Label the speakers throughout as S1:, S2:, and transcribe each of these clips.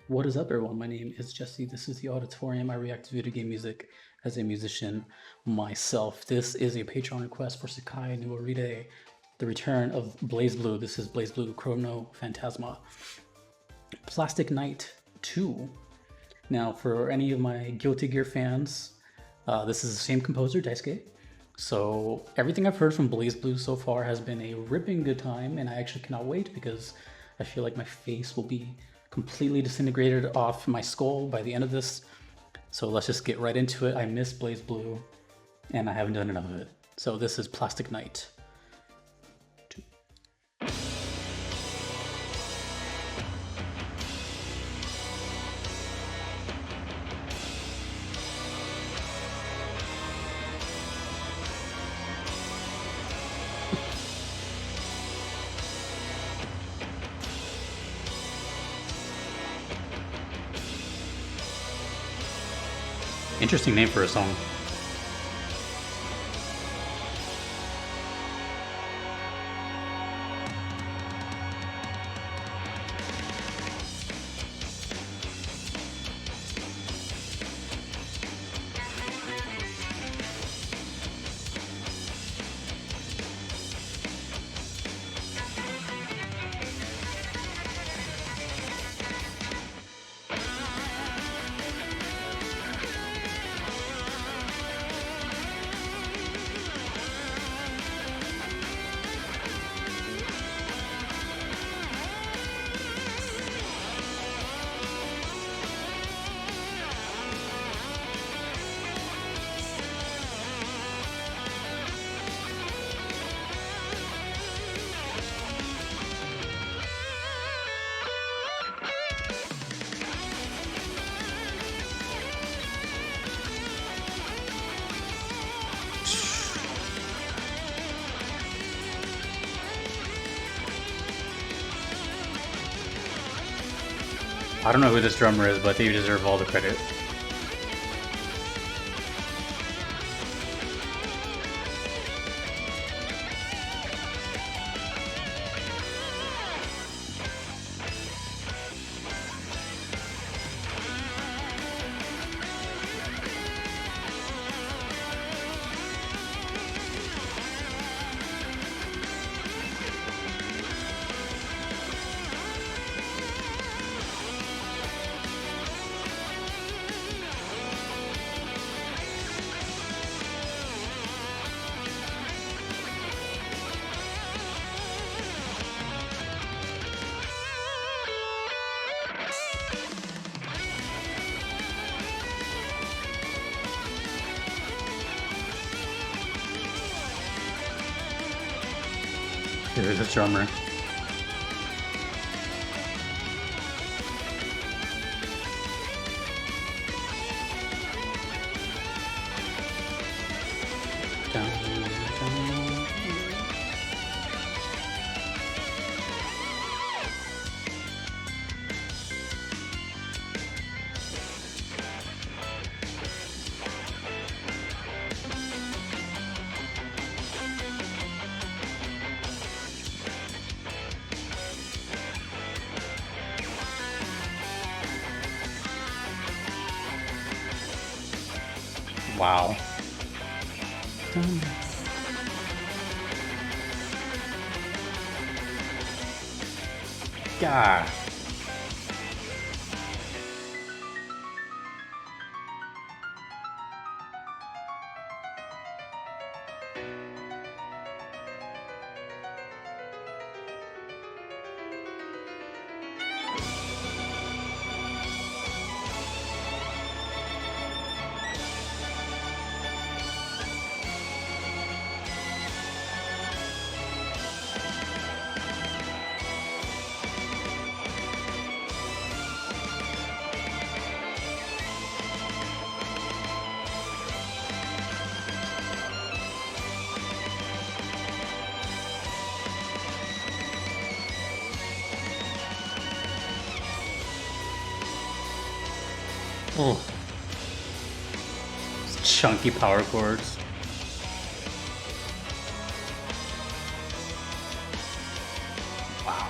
S1: What is up, everyone? My name is Jesse. This is the Auditorium. I react to video game music as a musician myself. This is a Patreon request for Sakai Nuoride, the return of Blazblue. This is Blazblue Chrono Phantasma. Plastic Knight 2. Now, for any of my Guilty Gear fans, this is the same composer, Daisuke. So everything I've heard from Blazblue so far has been a ripping good time, and I actually cannot wait because I feel like my face will be completely disintegrated off my skull by the end of this. So let's just get right into it. I miss Blazblue, and I haven't done enough of it. So this is Plastic Knight. Interesting name for a song. I don't know who this drummer is, but they deserve all the credit. Here's the drummer. Down, down. Wow. God. Oh. Chunky power chords. Wow.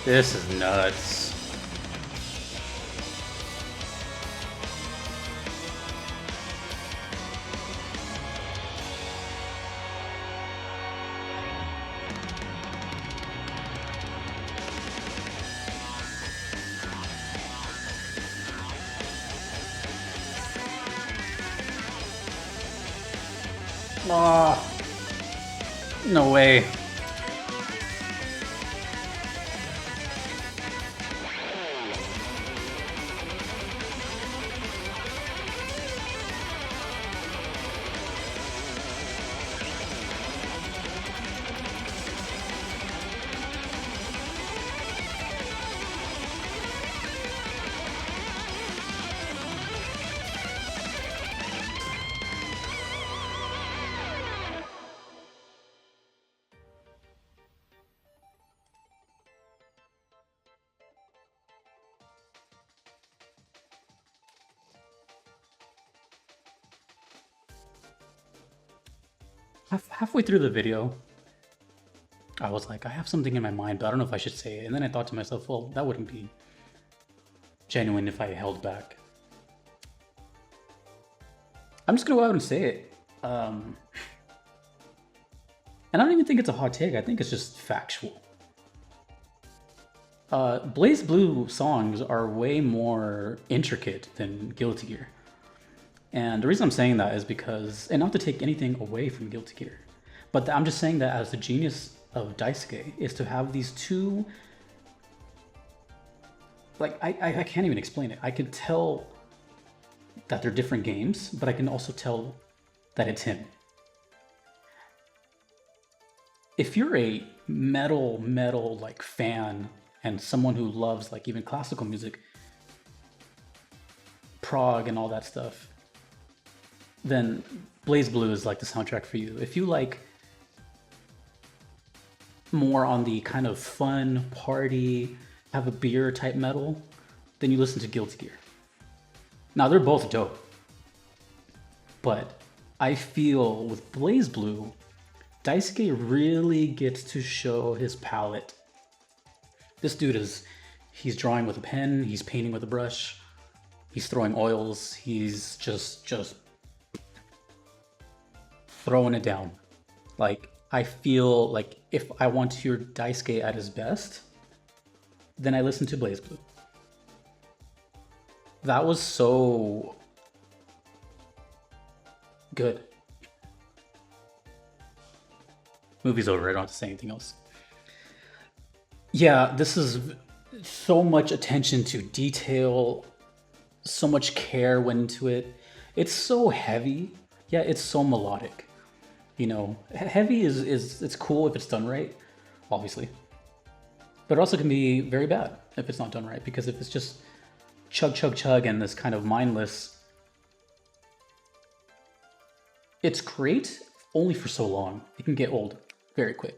S1: This is nuts. Ah, no way. Halfway through the video, I was like, I have something in my mind, but I don't know if I should say it. And then I thought to myself, well, that wouldn't be genuine if I held back. I'm just gonna go out and say it. And I don't even think it's a hot take. I think it's just factual. Blazblue songs are way more intricate than Guilty Gear. And the reason I'm saying that is because, and not to take anything away from Guilty Gear, but I'm just saying that as the genius of Daisuke is to have these two, like, I can't even explain it. I can tell that they're different games, but I can also tell that it's him. If you're a metal like fan and someone who loves like even classical music, prog and all that stuff, then Blazblue is like the soundtrack for you. If you like more on the kind of fun, party, have a beer type metal, then you listen to Guilty Gear. Now they're both dope, but I feel with Blazblue, Daisuke really gets to show his palette. This dude he's drawing with a pen, he's painting with a brush, he's throwing oils, he's just throwing it down. Like, I feel like if I want to hear Daisuke at his best, then I listen to Blazblue. That was so good. Movie's over, I don't have to say anything else. Yeah, this is so much attention to detail, so much care went into it. It's so heavy, yeah, it's so melodic. You know, heavy is it's cool if it's done right, obviously. But it also can be very bad if it's not done right, because if it's just chug chug chug and this kind of mindless, it's great only for so long. It can get old very quick.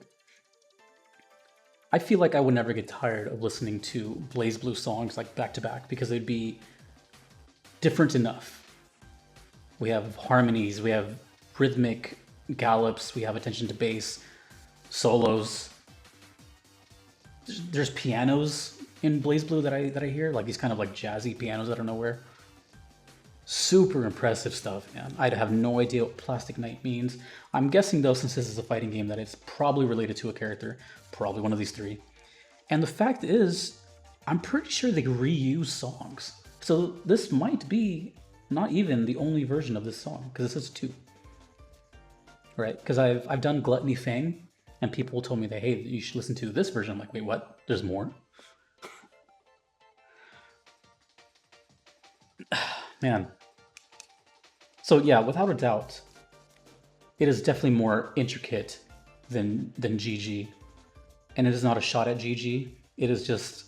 S1: I feel like I would never get tired of listening to Blazblue songs like back to back because they'd be different enough. We have harmonies, we have rhythmic gallops, we have attention to bass, solos. There's pianos in Blazblue that I hear, like these kind of like jazzy pianos out of nowhere. Super impressive stuff, man. I have no idea what Plastic Knight means. I'm guessing though, since this is a fighting game, that it's probably related to a character, probably one of these three. And the fact is, I'm pretty sure they reuse songs. So this might be not even the only version of this song, because this is 2. Right? Because I've done Gluttony Fang, and people told me that, hey, you should listen to this version. I'm like, wait, what? There's more? Man. So yeah, without a doubt, it is definitely more intricate than GG. And it is not a shot at GG. It is just...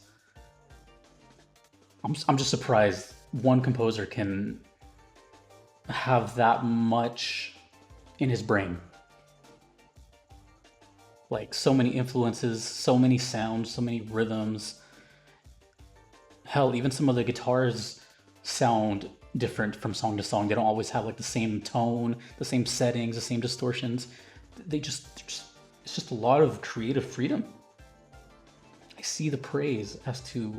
S1: I'm just surprised one composer can have that much in his brain. Like, so many influences, so many sounds, so many rhythms. Hell, even some of the guitars sound different from song to song. They don't always have like the same tone, the same settings, the same distortions. It's just a lot of creative freedom. see the praise as to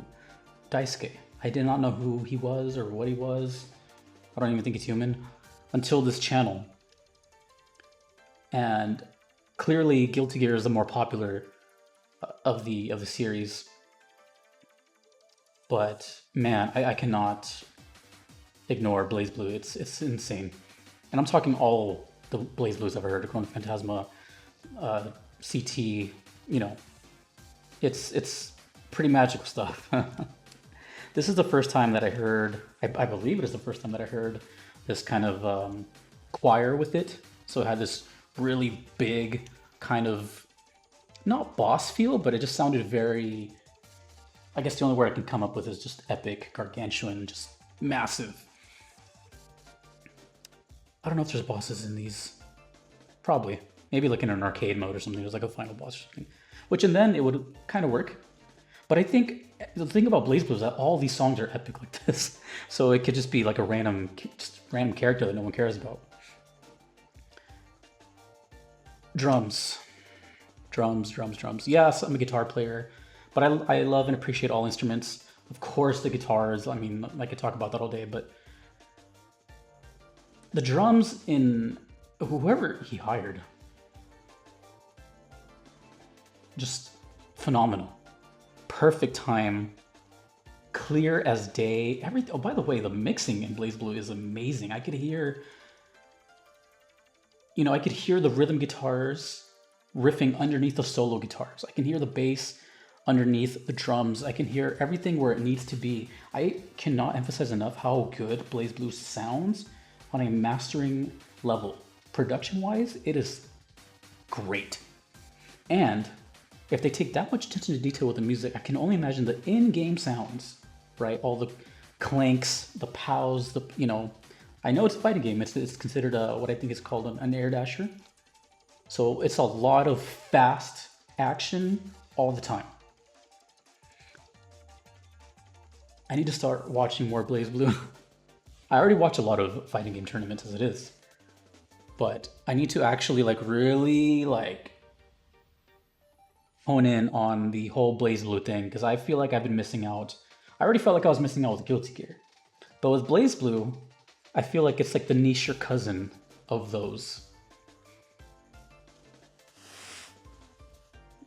S1: Daisuke. I did not know who he was or what he was. I don't even think he's human until this channel. And clearly Guilty Gear is the more popular of the series. But man, I cannot ignore Blazblue. It's insane. And I'm talking all the Blazblues I've ever heard, Chrono Phantasma, CT, you know. It's pretty magical stuff. This is the first time that I heard, I believe it is the first time that I heard this kind of choir with it. So it had this really big kind of, not boss feel, but it just sounded very, I guess the only word I can come up with is just epic, gargantuan, just massive. I don't know if there's bosses in these. Probably. Maybe like in an arcade mode or something. There's like a final boss or something. Which and then it would kind of work. But I think the thing about Blazblue is that all these songs are epic like this. So it could just be like a random character that no one cares about. Drums. Drums. Yes, I'm a guitar player. But I love and appreciate all instruments. Of course the guitars, I mean, I could talk about that all day, but the drums in whoever he hired, just phenomenal. Perfect time, clear as day. Everything. Oh, by the way, the mixing in Blazblue is amazing. I could hear, you know, I could hear the rhythm guitars riffing underneath the solo guitars. I can hear the bass underneath the drums. I can hear everything where it needs to be. I cannot emphasize enough how good Blazblue sounds on a mastering level. Production-wise, it is great. And if they take that much attention to detail with the music, I can only imagine the in-game sounds, right? All the clanks, the pows, the, you know, I know it's a fighting game. It's considered what I think is called an air dasher. So it's a lot of fast action all the time. I need to start watching more Blazblue. I already watch a lot of fighting game tournaments as it is, but I need to actually like really like hone in on the whole Blazblue thing because I feel like I've been missing out. I already felt like I was missing out with Guilty Gear, but with Blazblue, I feel like it's like the niche cousin of those.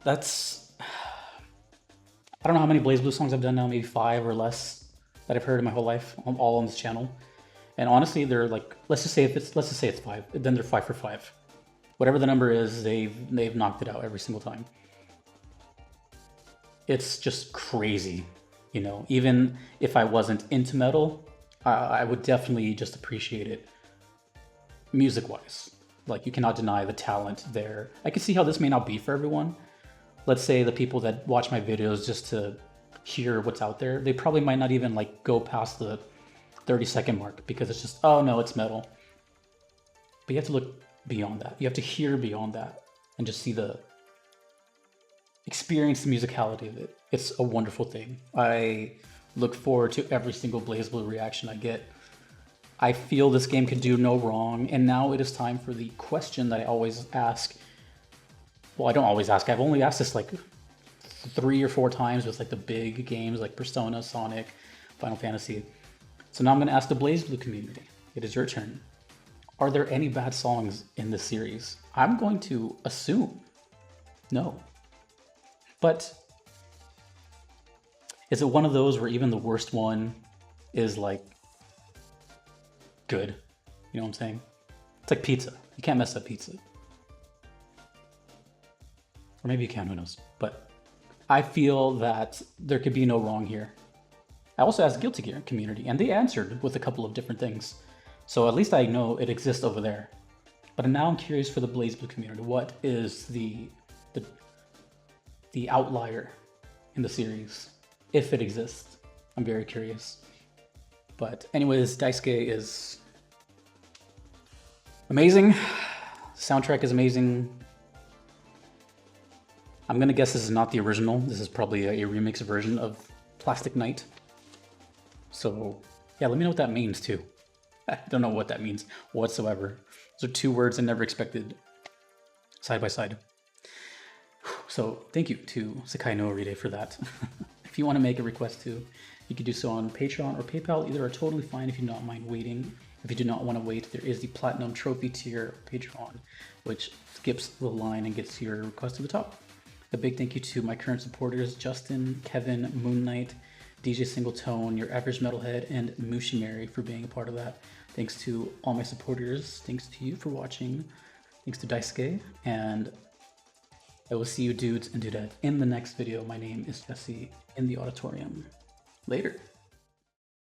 S1: That's, I don't know how many Blazblue songs I've done now, maybe 5 or less that I've heard in my whole life, all on this channel. And honestly, they're like, let's just say it's 5, then they're 5 for 5. Whatever the number is, they've knocked it out every single time. It's just crazy, you know. Even if I wasn't into metal, I would definitely just appreciate it music-wise. Like, you cannot deny the talent there. I can see how this may not be for everyone. Let's say the people that watch my videos just to hear what's out there, they probably might not even like go past the 30-second mark because it's just, oh no, it's metal. But you have to look beyond that. You have to hear beyond that and just see the, experience the musicality of it. It's a wonderful thing. I look forward to every single Blazblue reaction I get. I feel this game could do no wrong, and now it is time for the question that I always ask. Well, I don't always ask. I've only asked this like 3 or 4 times with like the big games like Persona, Sonic, Final Fantasy. So now I'm going to ask the Blazblue community. It is your turn. Are there any bad songs in this series? I'm going to assume no. But is it one of those where even the worst one is like good? You know what I'm saying? It's like pizza. You can't mess up pizza. Or maybe you can, who knows. But I feel that there could be no wrong here. I also asked Guilty Gear community, and they answered with a couple of different things. So at least I know it exists over there. But now I'm curious for the Blazblue community. What is the outlier in the series, if it exists? I'm very curious. But anyways, Daisuke is amazing. Soundtrack is amazing. I'm gonna guess this is not the original. This is probably a remix version of Plastic Night. So yeah, let me know what that means too. I don't know what that means whatsoever. Those are 2 words I never expected side by side. So thank you to Sakai no Oride for that. If you want to make a request too, you can do so on Patreon or PayPal. Either are totally fine if you do not mind waiting. If you do not want to wait, there is the Platinum Trophy tier of Patreon, which skips the line and gets your request to the top. A big thank you to my current supporters, Justin, Kevin, Moon Knight, DJ Singletone, Your Average Metalhead, and Mushimary for being a part of that. Thanks to all my supporters. Thanks to you for watching. Thanks to Daisuke, and I will see you dudes and dudettes in the next video. My name is Jesse in the auditorium. Later.